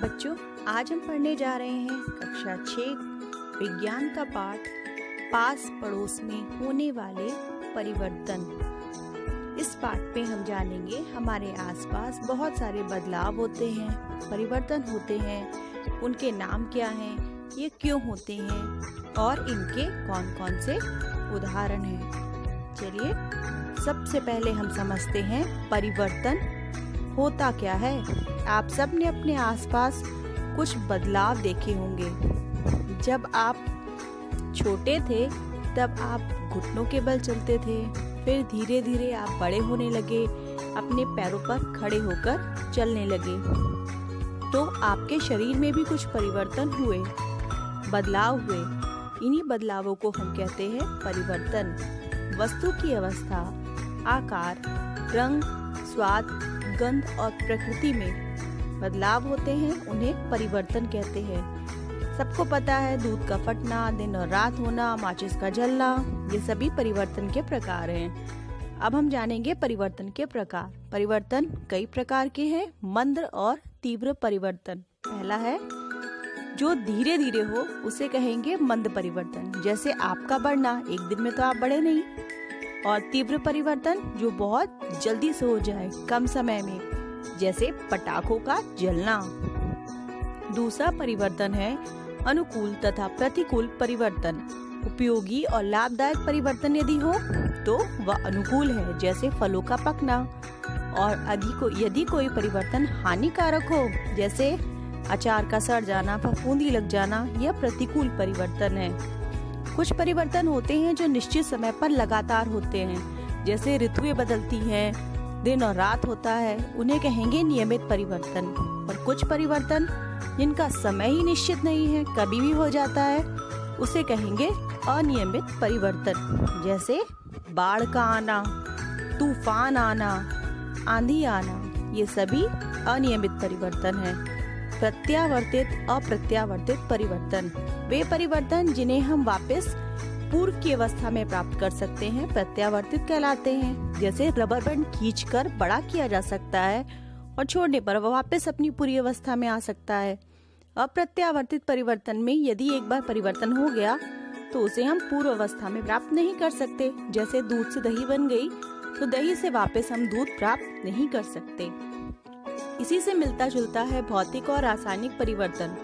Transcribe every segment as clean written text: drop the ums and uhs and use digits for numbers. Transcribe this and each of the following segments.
बच्चों, आज हम पढ़ने जा रहे हैं कक्षा 6 विज्ञान का पाठ पास पड़ोस में होने वाले परिवर्तन। इस पाठ में हम जानेंगे हमारे आसपास बहुत सारे बदलाव होते हैं, परिवर्तन होते हैं, उनके नाम क्या हैं, ये क्यों होते हैं और इनके कौन कौन से उदाहरण हैं। चलिए सबसे पहले हम समझते हैं परिवर्तन होता क्या है। आप सब ने अपने आसपास कुछ बदलाव देखे होंगे। जब आप छोटे थे तब आप घुटनों के बल चलते थे, फिर धीरे धीरे आप बड़े होने लगे, अपने पैरों पर खड़े होकर चलने लगे, तो आपके शरीर में भी कुछ परिवर्तन हुए, बदलाव हुए। इन्हीं बदलावों को हम कहते हैं परिवर्तन। वस्तु की अवस्था, आकार, रंग, स्वाद, गंध और प्रकृति में बदलाव होते हैं, उन्हें परिवर्तन कहते हैं। सबको पता है दूध का फटना, दिन और रात होना, माचिस का जलना, ये सभी परिवर्तन के प्रकार हैं। अब हम जानेंगे परिवर्तन के प्रकार। परिवर्तन कई प्रकार के हैं। मंद और तीव्र परिवर्तन। पहला है जो धीरे धीरे हो, उसे कहेंगे मंद परिवर्तन। जैसे आपका बढ़ना, एक दिन में तो आप बढ़े नहीं। और तीव्र परिवर्तन जो बहुत जल्दी से हो जाए, कम समय में, जैसे पटाखों का जलना। दूसरा परिवर्तन है अनुकूल तथा प्रतिकूल परिवर्तन। उपयोगी और लाभदायक परिवर्तन यदि हो तो वह अनुकूल है, जैसे फलों का पकना। और यदि कोई परिवर्तन हानिकारक हो, जैसे अचार का सड़ जाना, फफूंदी लग जाना, यह प्रतिकूल परिवर्तन है। कुछ परिवर्तन होते हैं जो निश्चित समय पर लगातार होते हैं, जैसे ऋतुएं बदलती हैं, दिन और रात होता है, उन्हें कहेंगे नियमित परिवर्तन। और कुछ परिवर्तन जिनका समय ही निश्चित नहीं है, कभी भी हो जाता है, उसे कहेंगे अनियमित परिवर्तन। जैसे बाढ़ का आना, तूफान आना, आंधी आना, ये सभी अनियमित परिवर्तन है। प्रत्यावर्तित, अप्रत्यावर्तित परिवर्तन, वे परिवर्तन जिन्हें हम वापस पूर्व की अवस्था में प्राप्त कर सकते हैं, प्रत्यावर्तित कहलाते हैं। जैसे रबर बैंड खींचकर बड़ा किया जा सकता है और छोड़ने पर वह वापस अपनी पूरी अवस्था में आ सकता है। अप्रत्यावर्तित परिवर्तन में यदि एक बार परिवर्तन हो गया तो उसे हम पूर्व अवस्था में प्राप्त नहीं कर सकते। जैसे दूध से दही बन गई तो दही से वापस हम दूध प्राप्त नहीं कर सकते। इसी से मिलता जुलता है भौतिक और रासायनिक परिवर्तन।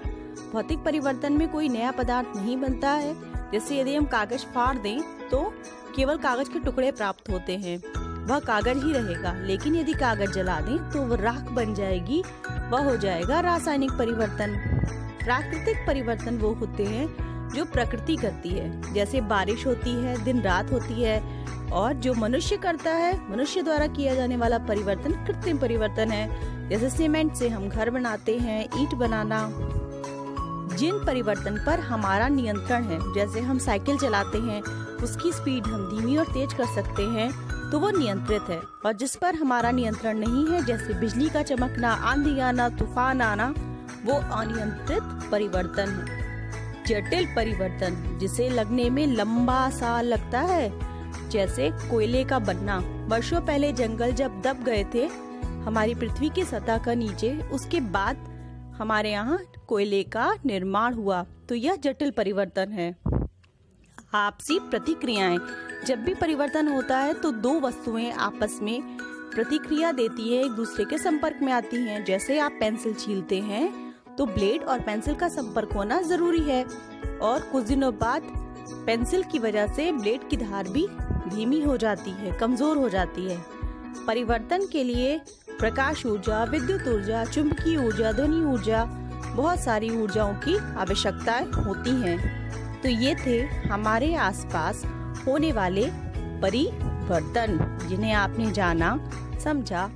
भौतिक परिवर्तन में कोई नया पदार्थ नहीं बनता है। जैसे यदि हम कागज फाड़ दें तो केवल कागज के टुकड़े प्राप्त होते हैं, वह कागज ही रहेगा। लेकिन यदि कागज जला दें तो वह राख बन जाएगी, वह हो जाएगा रासायनिक परिवर्तन। प्राकृतिक परिवर्तन वो होते हैं जो प्रकृति करती है, जैसे बारिश होती है, दिन रात होती है। और जो मनुष्य करता है, मनुष्य द्वारा किया जाने वाला परिवर्तन कृत्रिम परिवर्तन है। जैसे सीमेंट से हम घर बनाते हैं, ईंट बनाना। जिन परिवर्तन पर हमारा नियंत्रण है, जैसे हम साइकिल चलाते हैं, उसकी स्पीड हम धीमी और तेज कर सकते हैं, तो वो नियंत्रित है। और जिस पर हमारा नियंत्रण नहीं है, जैसे बिजली का चमकना, आंधी आना, तूफान आना, वो अनियंत्रित परिवर्तन है। जटिल परिवर्तन, जिसे लगने में लंबा सा लगता है, जैसे कोयले का बनना। वर्षों पहले जंगल जब दब गए थे हमारी पृथ्वी की सतह का नीचे, उसके बाद हमारे यहाँ कोयले का निर्माण हुआ, तो यह जटिल परिवर्तन है। आपसी प्रतिक्रियाएं, जब भी परिवर्तन होता है तो दो वस्तुएं आपस में प्रतिक्रिया देती है, एक दूसरे के संपर्क में आती हैं। जैसे आप पेंसिल छीलते हैं तो ब्लेड और पेंसिल का संपर्क होना जरूरी है, और कुछ दिनों बाद पेंसिल की वजह से ब्लेड की धार भी धीमी हो जाती है, कमजोर हो जाती है। परिवर्तन के लिए प्रकाश ऊर्जा, विद्युत ऊर्जा, चुंबकीय ऊर्जा, ध्वनि ऊर्जा, बहुत सारी ऊर्जाओं की आवश्यकताएं होती हैं। तो ये थे हमारे आसपास होने वाले परिवर्तन, जिन्हें आपने जाना, समझा